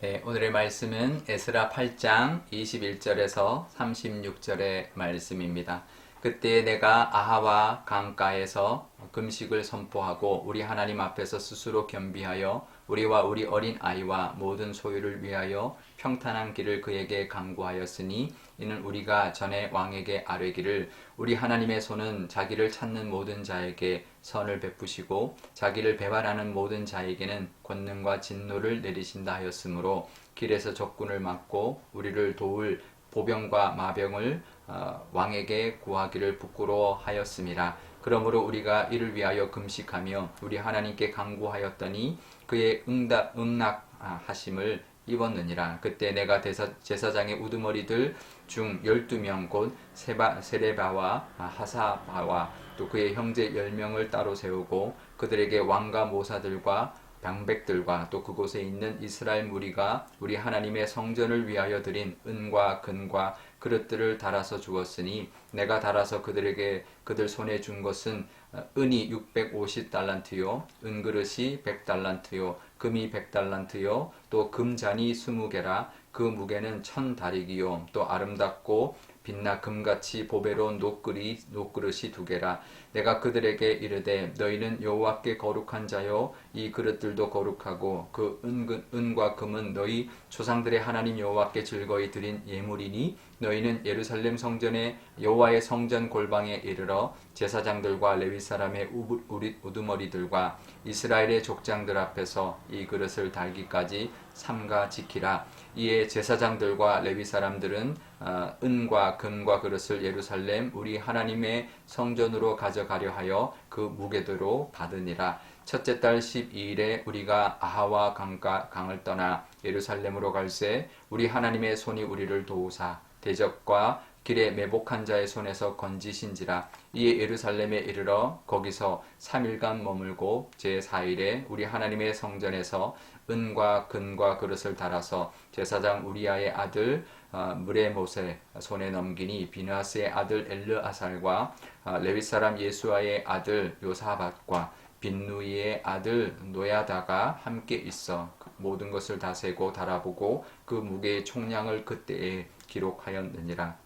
네, 오늘의 말씀은 에스라 8장 21절에서 36절의 말씀입니다. 그때 내가 아하와 강가에서 금식을 선포하고 우리 하나님 앞에서 스스로 겸비하여 우리와 우리 어린 아이와 모든 소유를 위하여 평탄한 길을 그에게 강구하였으니 이는 우리가 전에 왕에게 아뢰기를 우리 하나님의 손은 자기를 찾는 모든 자에게 선을 베푸시고 자기를 배반하는 모든 자에게는 권능과 진노를 내리신다 하였으므로 길에서 적군을 막고 우리를 도울 보병과 마병을 왕에게 구하기를 부끄러워하였음이라. 그러므로 우리가 이를 위하여 금식하며 우리 하나님께 간구하였더니 그의 응낙하심을 입었느니라. 그때 내가 제사장의 우두머리들 중 12명 곧 세레바와 하사바와 또 그의 형제 10명을 따로 세우고 그들에게 왕과 모사들과 방백들과 또 그곳에 있는 이스라엘 무리가 우리 하나님의 성전을 위하여 드린 은과 금과 그릇들을 달아서 주었으니 내가 달아서 그들에게 그들 손에 준 것은 은이 650달란트요 은그릇이 100달란트요 금이 100달란트요 또 금잔이 20개라 그 무게는 1000다리기요 또 아름답고 빛나 금같이 보배로운 녹그릇이 2개라. 내가 그들에게 이르되 너희는 여호와께 거룩한 자요 이 그릇들도 거룩하고 그 은과 금은 너희 조상들의 하나님 여호와께 즐거이 드린 예물이니 너희는 예루살렘 성전의 여호와의 성전 골방에 이르러 제사장들과 레위 사람의 우두머리들과 이스라엘의 족장들 앞에서 이 그릇을 달기까지 삼가 지키라. 이에 제사장들과 레위 사람들은 은과 금과 그릇을 예루살렘 우리 하나님의 성전으로 가져가려 하여 그 무게대로 받으니라. 첫째 달 12일에 우리가 아하와 강을 떠나 예루살렘으로 갈새 우리 하나님의 손이 우리를 도우사 대적과 길에 매복한 자의 손에서 건지신지라. 이에 예루살렘에 이르러 거기서 3일간 머물고 제4일에 우리 하나님의 성전에서 은과 금과 그릇을 달아서 제사장 우리아의 아들 무레못의 손에 넘기니 비느하스의 아들 엘르아살과 레위 사람 예수아의 아들 요사밧과 빈누이의 아들 노야다가 함께 있어 모든 것을 다 세고 달아보고 그 무게의 총량을 그때에 기록하였느니라.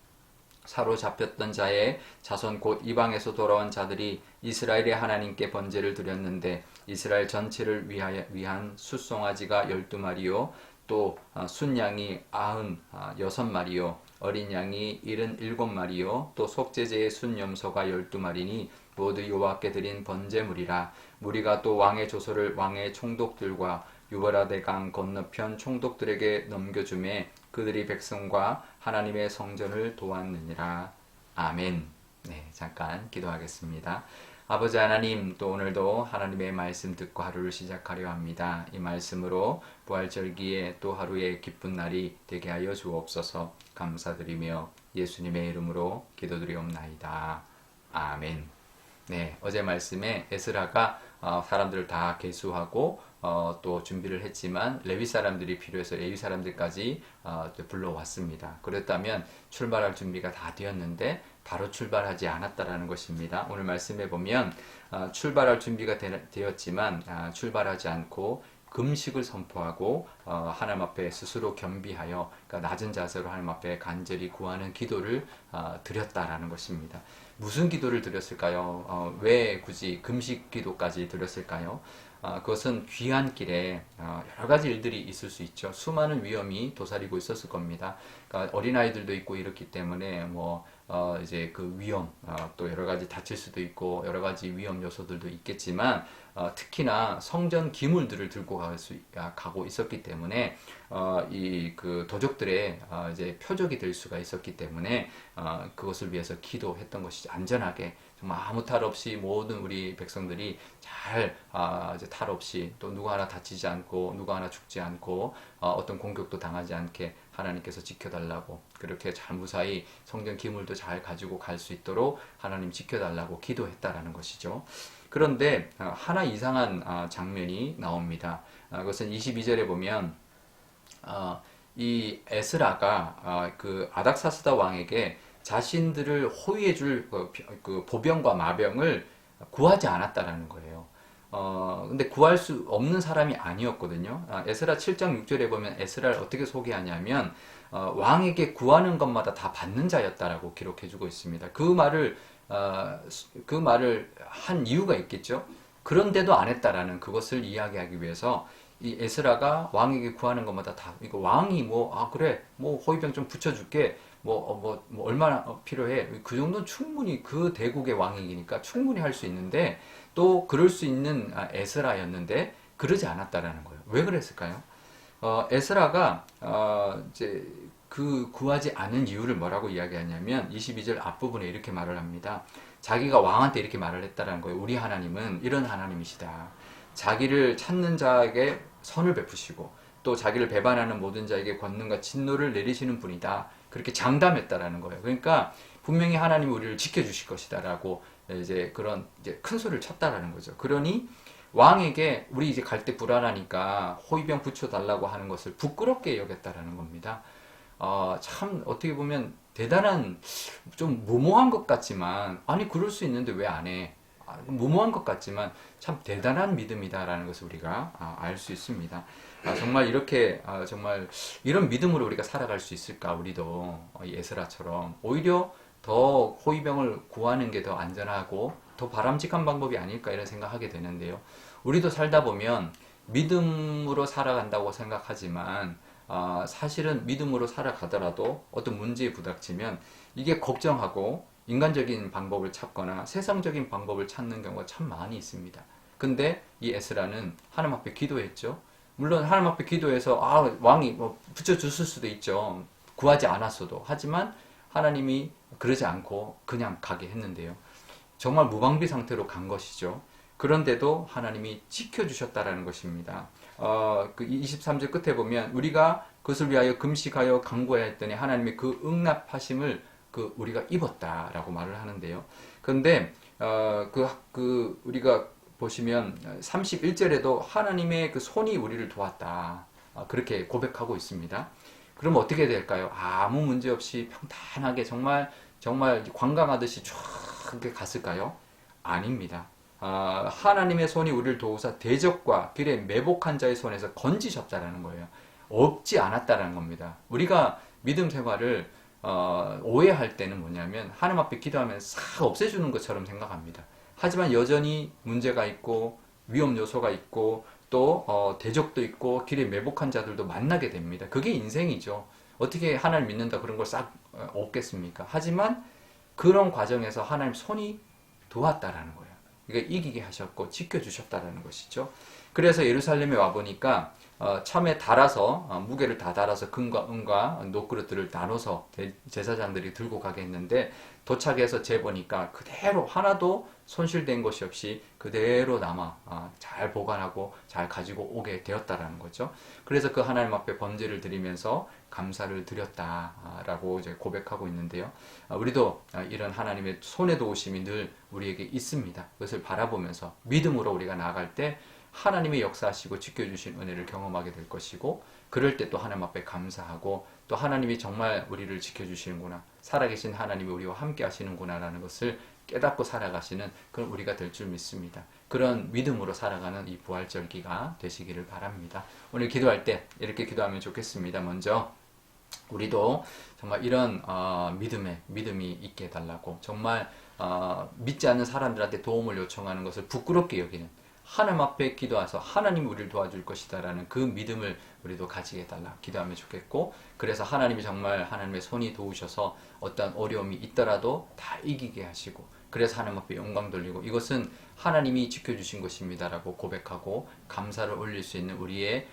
사로잡혔던 자의 자손 곧 이방에서 돌아온 자들이 이스라엘의 하나님께 번제를 드렸는데 이스라엘 전체를 위한 숫송아지가 12마리요 또 순양이 96마리요 어린 양이 77마리요 또 속죄제의 순염소가 12마리니 모두 여호와께 드린 번제물이라. 무리가 또 왕의 조서를 왕의 총독들과 유브라데 강 건너편 총독들에게 넘겨주매 그들이 백성과 하나님의 성전을 도왔느니라. 아멘. 네, 잠깐 기도하겠습니다. 아버지 하나님, 또 오늘도 하나님의 말씀 듣고 하루를 시작하려 합니다. 이 말씀으로 부활절기에 또 하루의 기쁜 날이 되게 하여 주옵소서. 감사드리며 예수님의 이름으로 기도드리옵나이다. 아멘. 네, 어제 말씀에 에스라가 사람들을 다 계수하고 또 준비를 했지만 레위 사람들이 필요해서 레위 사람들까지 불러왔습니다. 그랬다면 출발할 준비가 다 되었는데 바로 출발하지 않았다라는 것입니다. 오늘 말씀해 보면 출발할 준비가 되었지만 출발하지 않고 금식을 선포하고 하나님 앞에 스스로 겸비하여 그러니까 낮은 자세로 하나님 앞에 간절히 구하는 기도를 드렸다라는 것입니다. 무슨 기도를 드렸을까요? 왜 굳이 금식 기도까지 드렸을까요? 그것은 귀한 길에 여러 가지 일들이 있을 수 있죠. 수많은 위험이 도사리고 있었을 겁니다. 그러니까 어린아이들도 있고 이렇기 때문에 이제 그 위험, 또 여러 가지 다칠 수도 있고 여러 가지 위험 요소들도 있겠지만 특히나 성전 기물들을 들고 가고 있었기 때문에 이 그 도적들의 이제 표적이 될 수가 있었기 때문에 그것을 위해서 기도했던 것이죠. 안전하게 정말 아무 탈 없이 모든 우리 백성들이 잘 이제 탈 없이 또 누구 하나 다치지 않고 누구 하나 죽지 않고 어떤 공격도 당하지 않게 하나님께서 지켜달라고 그렇게 잘 무사히 성전 기물도 잘 가지고 갈 수 있도록 하나님 지켜달라고 기도했다라는 것이죠. 그런데 하나 이상한 장면이 나옵니다. 그것은 22절에 보면 이 에스라가 그 아닥사스다 왕에게 자신들을 호위해 줄 그 보병과 마병을 구하지 않았다라는 거예요. 근데 구할 수 없는 사람이 아니었거든요. 에스라 7장 6절에 보면 에스라를 어떻게 소개하냐면 왕에게 구하는 것마다 다 받는 자였다라고 기록해주고 있습니다. 그 말을 한 이유가 있겠죠. 그런데도 안 했다라는 그것을 이야기하기 위해서 이 에스라가 왕에게 구하는 것마다 다 이거 왕이 그래 호위병 좀 붙여줄게 얼마나 필요해 그 정도는 충분히 그 대국의 왕이니까 충분히 할 수 있는데 또 그럴 수 있는 에스라였는데 그러지 않았다라는 거예요. 왜 그랬을까요? 에스라가 이제 그 구하지 않은 이유를 뭐라고 이야기하냐면 22절 앞부분에 이렇게 말을 합니다. 자기가 왕한테 이렇게 말을 했다라는 거예요. 우리 하나님은 이런 하나님이시다. 자기를 찾는 자에게 선을 베푸시고 또 자기를 배반하는 모든 자에게 권능과 진노를 내리시는 분이다. 그렇게 장담했다라는 거예요. 그러니까 분명히 하나님이 우리를 지켜주실 것이다라고 이제 그런 이제 큰 소리를 쳤다라는 거죠. 그러니 왕에게 우리 이제 갈 때 불안하니까 호위병 붙여달라고 하는 것을 부끄럽게 여겼다라는 겁니다. 참 어떻게 보면 대단한 좀 무모한 것 같지만 아니 그럴 수 있는데 왜 안 해? 무모한 것 같지만 참 대단한 믿음이다라는 것을 우리가 알 수 있습니다. 정말 이렇게 정말 이런 믿음으로 우리가 살아갈 수 있을까? 우리도 에스라처럼 오히려 더 호위병을 구하는 게 더 안전하고 더 바람직한 방법이 아닐까 이런 생각하게 되는데요. 우리도 살다 보면 믿음으로 살아간다고 생각하지만 사실은 믿음으로 살아가더라도 어떤 문제에 부닥치면 이게 걱정하고 인간적인 방법을 찾거나 세상적인 방법을 찾는 경우가 참 많이 있습니다. 근데 이 에스라는 하나님 앞에 기도했죠. 물론 하나님 앞에 기도해서 왕이 붙여줬을 수도 있죠. 구하지 않았어도. 하지만 하나님이 그러지 않고 그냥 가게 했는데요. 정말 무방비 상태로 간 것이죠. 그런데도 하나님이 지켜주셨다라는 것입니다. 그 23절 끝에 보면 우리가 그것을 위하여 금식하여 간구해야 했더니 하나님의 그 응답하심을 우리가 입었다라고 말을 하는데요. 그런데 우리가 보시면 31절에도 하나님의 그 손이 우리를 도왔다. 그렇게 고백하고 있습니다. 그럼 어떻게 될까요? 아무 문제 없이 평탄하게 정말 관광하듯이 쫙 이렇게 갔을까요? 아닙니다. 하나님의 손이 우리를 도우사 대적과 길에 매복한 자의 손에서 건지셨다라는 거예요. 없지 않았다라는 겁니다. 우리가 믿음 생활을 오해할 때는 뭐냐면 하나님 앞에 기도하면 싹 없애주는 것처럼 생각합니다. 하지만 여전히 문제가 있고 위험 요소가 있고 또 대적도 있고 길에 매복한 자들도 만나게 됩니다. 그게 인생이죠. 어떻게 하나님 믿는다 그런 걸 싹 없겠습니까? 하지만 그런 과정에서 하나님 손이 도왔다라는 거예요. 그러니까 이기게 하셨고 지켜주셨다라는 것이죠. 그래서 예루살렘에 와보니까 참에 달아서 무게를 다 달아서 금과 은과 녹그릇들을 나눠서 제사장들이 들고 가게 했는데 도착해서 재보니까 그대로 하나도 손실된 것이 없이 그대로 남아 잘 보관하고 잘 가지고 오게 되었다라는 거죠. 그래서 그 하나님 앞에 번제를 드리면서 감사를 드렸다라고 이제 고백하고 있는데요. 우리도 이런 하나님의 손에 도우심이 늘 우리에게 있습니다. 그것을 바라보면서 믿음으로 우리가 나아갈 때 하나님의 역사하시고 지켜주신 은혜를 경험하게 될 것이고 그럴 때 또 하나님 앞에 감사하고 또 하나님이 정말 우리를 지켜주시는구나 살아계신 하나님이 우리와 함께 하시는구나 라는 것을 깨닫고 살아가시는 그런 우리가 될 줄 믿습니다. 그런 믿음으로 살아가는 이 부활절기가 되시기를 바랍니다. 오늘 기도할 때 이렇게 기도하면 좋겠습니다. 먼저 우리도 정말 이런 믿음이 있게 해달라고 정말 믿지 않는 사람들한테 도움을 요청하는 것을 부끄럽게 여기는 하나님 앞에 기도해서 하나님이 우리를 도와줄 것이다라는 그 믿음을 우리도 가지게 해달라 기도하면 좋겠고 그래서 하나님이 정말 하나님의 손이 도우셔서 어떤 어려움이 있더라도 다 이기게 하시고 그래서 하나님 앞에 영광 돌리고 이것은 하나님이 지켜주신 것입니다라고 고백하고 감사를 올릴 수 있는 우리의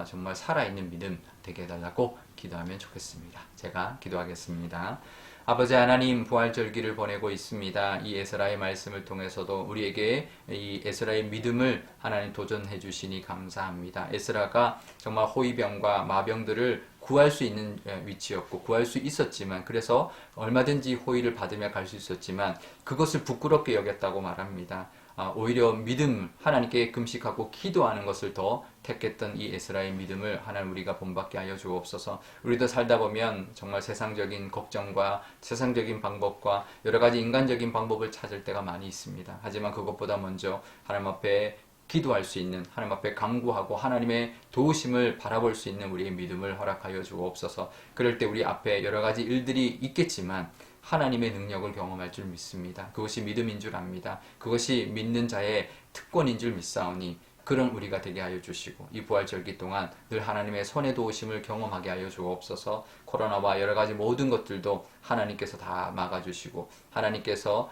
정말 살아있는 믿음 되게 해달라고 기도하면 좋겠습니다. 제가 기도하겠습니다. 아버지 하나님 부활절기를 보내고 있습니다. 이 에스라의 말씀을 통해서도 우리에게 이 에스라의 믿음을 하나님 도전해 주시니 감사합니다. 에스라가 정말 호위병과 마병들을 구할 수 있는 위치였고 구할 수 있었지만 그래서 얼마든지 호위를 받으며 갈 수 있었지만 그것을 부끄럽게 여겼다고 말합니다. 오히려 믿음 하나님께 금식하고 기도하는 것을 더 택했던 이 에스라의 믿음을 하나님 우리가 본받게 하여 주옵소서. 우리도 살다 보면 정말 세상적인 걱정과 세상적인 방법과 여러 가지 인간적인 방법을 찾을 때가 많이 있습니다. 하지만 그것보다 먼저 하나님 앞에 기도할 수 있는, 하나님 앞에 간구하고 하나님의 도우심을 바라볼 수 있는 우리의 믿음을 허락하여 주옵소서. 그럴 때 우리 앞에 여러 가지 일들이 있겠지만 하나님의 능력을 경험할 줄 믿습니다. 그것이 믿음인 줄 압니다. 그것이 믿는 자의 특권인 줄 믿사오니 그런 우리가 되게 하여 주시고, 이 부활절기 동안 늘 하나님의 손의 도우심을 경험하게 하여 주옵소서. 코로나와 여러 가지 모든 것들도 하나님께서 다 막아주시고 하나님께서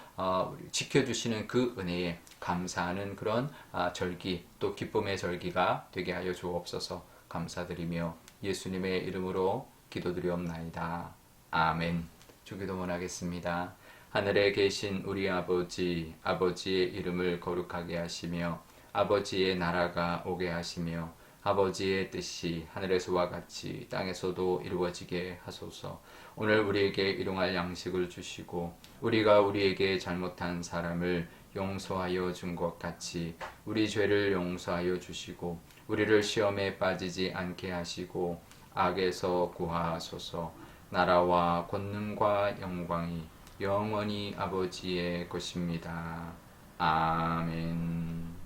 지켜주시는 그 은혜에 감사하는 그런 절기, 또 기쁨의 절기가 되게 하여 주옵소서. 감사드리며 예수님의 이름으로 기도드리옵나이다. 아멘. 주기도 원하겠습니다. 하늘에 계신 우리 아버지, 아버지의 이름을 거룩하게 하시며 아버지의 나라가 오게 하시며 아버지의 뜻이 하늘에서와 같이 땅에서도 이루어지게 하소서. 오늘 우리에게 일용할 양식을 주시고 우리가 우리에게 잘못한 사람을 용서하여 준 것 같이 우리 죄를 용서하여 주시고 우리를 시험에 빠지지 않게 하시고 악에서 구하소서. 나라와 권능과 영광이 영원히 아버지의 것입니다. 아멘.